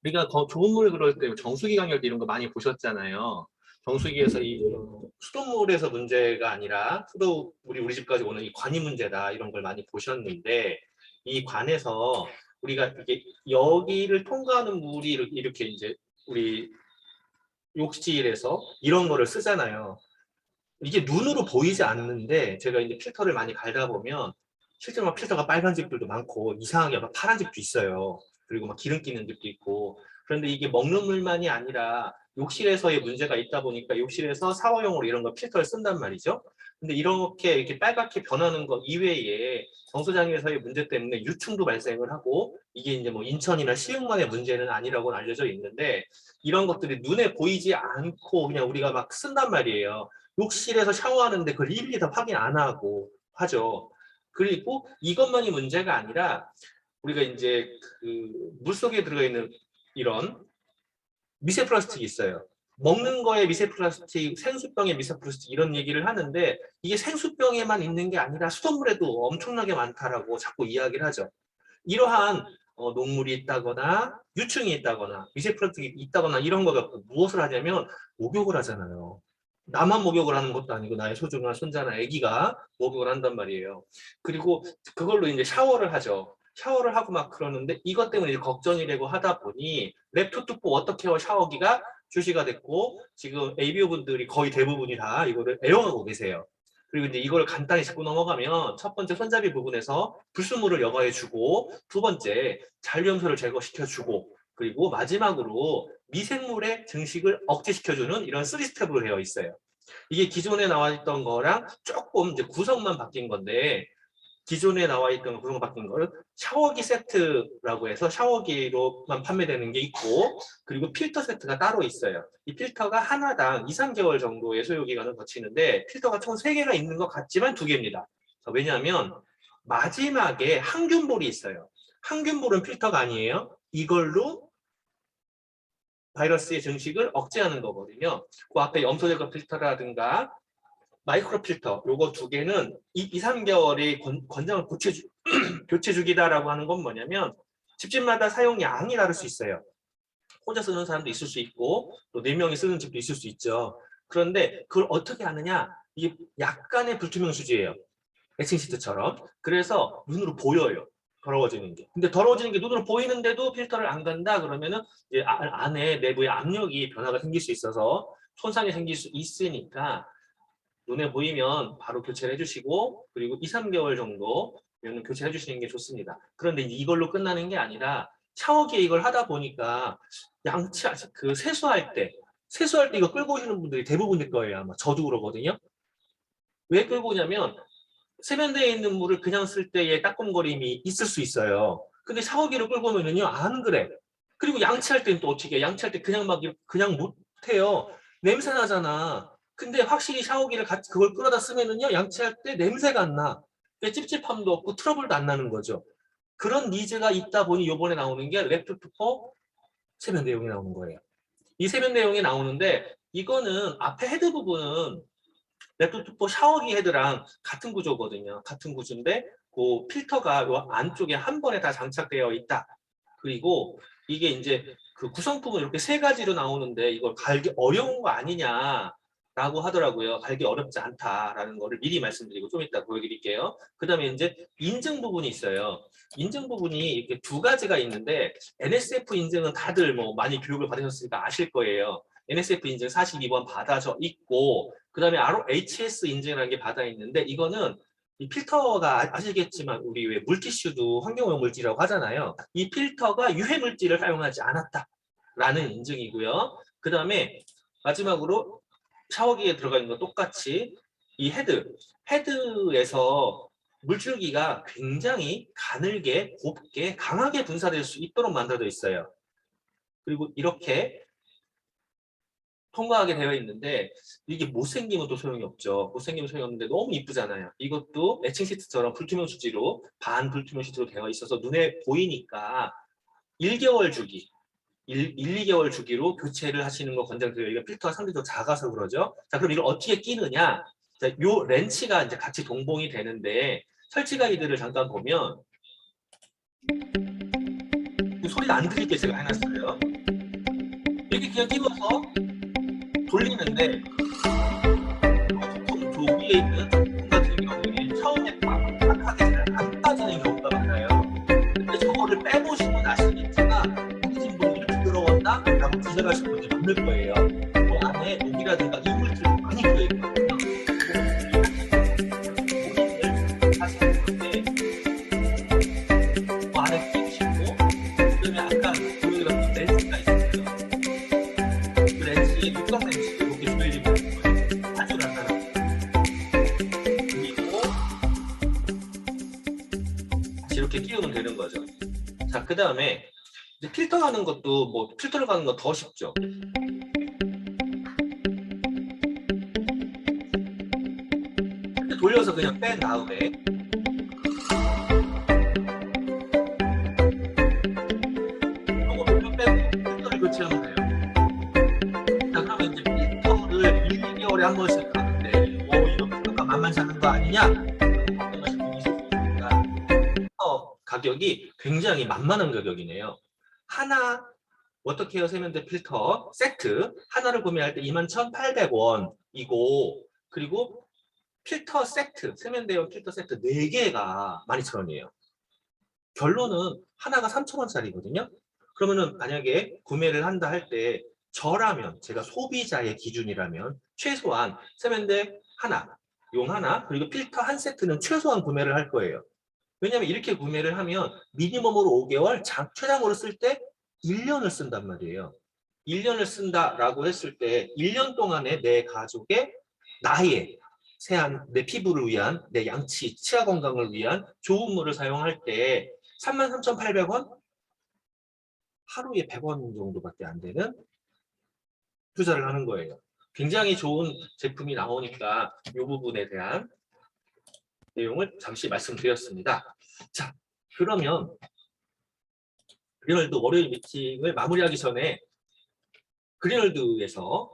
우리가 좋은 물 그럴 때 정수기 강열대 이런 거 많이 보셨잖아요. 정수기에서 이 수돗물에서 문제가 아니라 수돗물이 우리 집까지 오는 이 관이 문제다 이런 걸 많이 보셨는데 이 관에서 우리가 이게 여기를 통과하는 물이 이렇게 이제 우리 욕실에서 이런 거를 쓰잖아요. 이게 눈으로 보이지 않는데 제가 이제 필터를 많이 갈다 보면 실제로 막 필터가 빨간 집들도 많고 이상하게 막 파란 집도 있어요. 그리고 막 기름 끼는 집도 있고. 그런데 이게 먹는 물만이 아니라 욕실에서의 문제가 있다 보니까 욕실에서 샤워용으로 이런 거 필터를 쓴단 말이죠. 근데 이렇게 빨갛게 변하는 것 이외에 정수장에서의 문제 때문에 유충도 발생을 하고 이게 이제 뭐 인천이나 시흥만의 문제는 아니라고 알려져 있는데 이런 것들이 눈에 보이지 않고 그냥 우리가 막 쓴단 말이에요. 욕실에서 샤워하는데 그걸 일일이 다 확인 안 하고 하죠. 그리고 이것만이 문제가 아니라 우리가 이제 그 물속에 들어있는 이런 미세 플라스틱이 있어요. 먹는 거에 미세 플라스틱, 생수병에 미세 플라스틱 이런 얘기를 하는데 이게 생수병에만 있는 게 아니라 수돗물에도 엄청나게 많다라고 자꾸 이야기를 하죠. 이러한 녹물이 있다거나 유충이 있다거나 미세 플라스틱이 있다거나 이런 거 갖고 무엇을 하냐면 목욕을 하잖아요. 나만 목욕을 하는 것도 아니고 나의 소중한 손자나 아기가 목욕을 한단 말이에요. 그리고 그걸로 이제 샤워를 하죠. 샤워를 하고 막 그러는데 이것 때문에 이제 걱정이 되고 하다 보니 랩토트포 워터케어 샤워기가 출시가 됐고 지금 ABO 분들이 거의 대부분이 다 이거를 애용하고 계세요. 그리고 이제 이걸 간단히 짚고 넘어가면 첫 번째 손잡이 부분에서 불순물을 여과해주고 두 번째 잔류염소를 제거시켜주고 그리고 마지막으로 미생물의 증식을 억제시켜주는 이런 3스텝으로 되어 있어요. 이게 기존에 나와 있던 거랑 조금 이제 구성만 바뀐 건데 기존에 나와 있던 구성 바뀐 거를 샤워기 세트라고 해서 샤워기로만 판매되는 게 있고 그리고 필터 세트가 따로 있어요. 이 필터가 하나당 2, 3개월 정도의 소요기간을 거치는데 필터가 총 3개가 있는 것 같지만 2개입니다. 왜냐하면 마지막에 항균볼이 있어요. 항균볼은 필터가 아니에요. 이걸로 바이러스의 증식을 억제하는 거거든요. 그 앞에 염소 제거 필터라든가 마이크로 필터 요거 2개는 2, 3개월의 권장을 교체 주기다라고 하는 건 뭐냐면 집집마다 사용량이 다를 수 있어요. 혼자 쓰는 사람도 있을 수 있고 또 4명이 쓰는 집도 있을 수 있죠. 그런데 그걸 어떻게 하느냐 이게 약간의 불투명 수지예요. 에칭 시트처럼. 그래서 눈으로 보여요. 더러워지는 게. 근데 더러워지는 게 눈으로 보이는데도 필터를 안 간다 그러면은 이제 안에 내부의 압력이 변화가 생길 수 있어서 손상이 생길 수 있으니까 눈에 보이면 바로 교체를 해주시고 그리고 2, 3개월 정도 교체를 해주시는 게 좋습니다. 그런데 이걸로 끝나는 게 아니라 샤워기에 이걸 하다 보니까 세수할 때 이거 끌고 오시는 분들이 대부분일 거예요. 아마 저도 그러거든요. 왜 끌고 오냐면 세면대에 있는 물을 그냥 쓸 때의 따끔거림이 있을 수 있어요. 근데 샤워기를 끌고 오면은요 안 그래. 그리고 양치할 때는 또 어떻게 해? 양치할 때 그냥 못 해요. 냄새 나잖아. 근데 확실히 샤워기를 같이 그걸 끌어다 쓰면은요 양치할 때 냄새가 안 나. 찝찝함도 없고 트러블도 안 나는 거죠. 그런 니즈가 있다 보니 요번에 나오는 게 랩토프4 세면 내용이 나오는 거예요. 이 세면 내용이 나오는데 이거는 앞에 헤드 부분은 랩토프4 샤워기 헤드랑 같은 구조거든요. 같은 구조인데 그 필터가 요 안쪽에 한 번에 다 장착되어 있다. 그리고 이게 이제 그 구성품은 이렇게 3가지로 나오는데 이걸 갈기 어려운 거 아니냐라고 하더라고요. 갈기 어렵지 않다라는 거를 미리 말씀드리고 좀 이따 보여드릴게요. 그 다음에 이제 인증 부분이 있어요. 인증 부분이 이렇게 2가지가 있는데 NSF 인증은 다들 뭐 많이 교육을 받으셨으니까 아실 거예요. NSF 인증 42번 받아져 있고 그 다음에 ROHS 인증이라는 게 받아 있는데 이거는 이 필터가 아시겠지만 우리 왜 물티슈도 환경오염 물질이라고 하잖아요. 이 필터가 유해 물질을 사용하지 않았다라는 인증이고요. 그 다음에 마지막으로 샤워기에 들어가 있는 거 똑같이 이 헤드에서 물줄기가 굉장히 가늘게 곱게 강하게 분사될 수 있도록 만들어져 있어요. 그리고 이렇게 통과하게 되어 있는데 이게 못생기면 또 소용이 없죠. 못생기면 소용이 없는데 너무 이쁘잖아요. 이것도 매칭 시트처럼 불투명 수지로 반 불투명 시트로 되어 있어서 눈에 보이니까 1개월 주기 2개월 주기로 교체를 하시는 거 권장드려요. 이거 필터가 상대적으로 작아서 그러죠. 자, 그럼 이걸 어떻게 끼느냐? 자, 요 렌치가 이제 같이 동봉이 되는데 설치 가이드를 잠깐 보면 소리가 안 들리게 제가 해놨어요. 이렇게 그냥 찍어서 돌리는데 보통 조 위에 있는 제품 같은 경우에 처음에 빡빡하게 잘 안 빠지는 경우가 많아요. 근데 저거를 빼보시고 나시겠지만 우리 집 문이 이렇게 들어왔나? 라고 기절하실 분이 많을 거예요. 그 안에 녹이라든가 이물질이 많이 들어있거든요. 하시는 건데 그 안에 끼우시고 그다음에 아까 보여드렸던 렌즈가 있어요. 그 렌즈에 6cm 이렇게 조여지고 있는 거예요. 아주 간단하고. 그리고 다시 이렇게 끼우면 되는 거죠. 자, 그 다음에 이제 필터 하는 것도 뭐 필터를 가는 거 더 쉽죠. 이렇게 돌려서 그냥 뺀 다음에 이거 돌려 빼고 필터를 교체하면 돼요. 자, 그러면 이제 필터를 1, 2개월에 한 번씩 하는데 이거 필터가 만만치 않은 거 아니냐? 걱정하실 분이 있을 수 있으니까 가격이 굉장히 만만한 가격이네요. 하나 워터케어 세면대 필터 세트 하나를 구매할 때 21,800원이고 그리고 필터 세트 세면대용 필터 세트 4개가 12,000원이에요. 결론은 하나가 3,000원짜리거든요. 그러면은 만약에 구매를 한다 할 때 저라면 제가 소비자의 기준이라면 최소한 세면대 하나, 용 하나 그리고 필터 한 세트는 최소한 구매를 할 거예요. 왜냐하면 이렇게 구매를 하면 미니멈으로 5개월, 최장으로 쓸 때 1년을 쓴단 말이에요. 1년을 쓴다라고 했을 때 1년 동안에 내 가족의 나의 세안, 내 피부를 위한, 내 양치, 치아 건강을 위한 좋은 물을 사용할 때 33,800원? 하루에 100원 정도밖에 안 되는 투자를 하는 거예요. 굉장히 좋은 제품이 나오니까 이 부분에 대한 내용을 잠시 말씀드렸습니다. 자, 그러면 그린월드 월요일 미팅을 마무리하기 전에 그린월드에서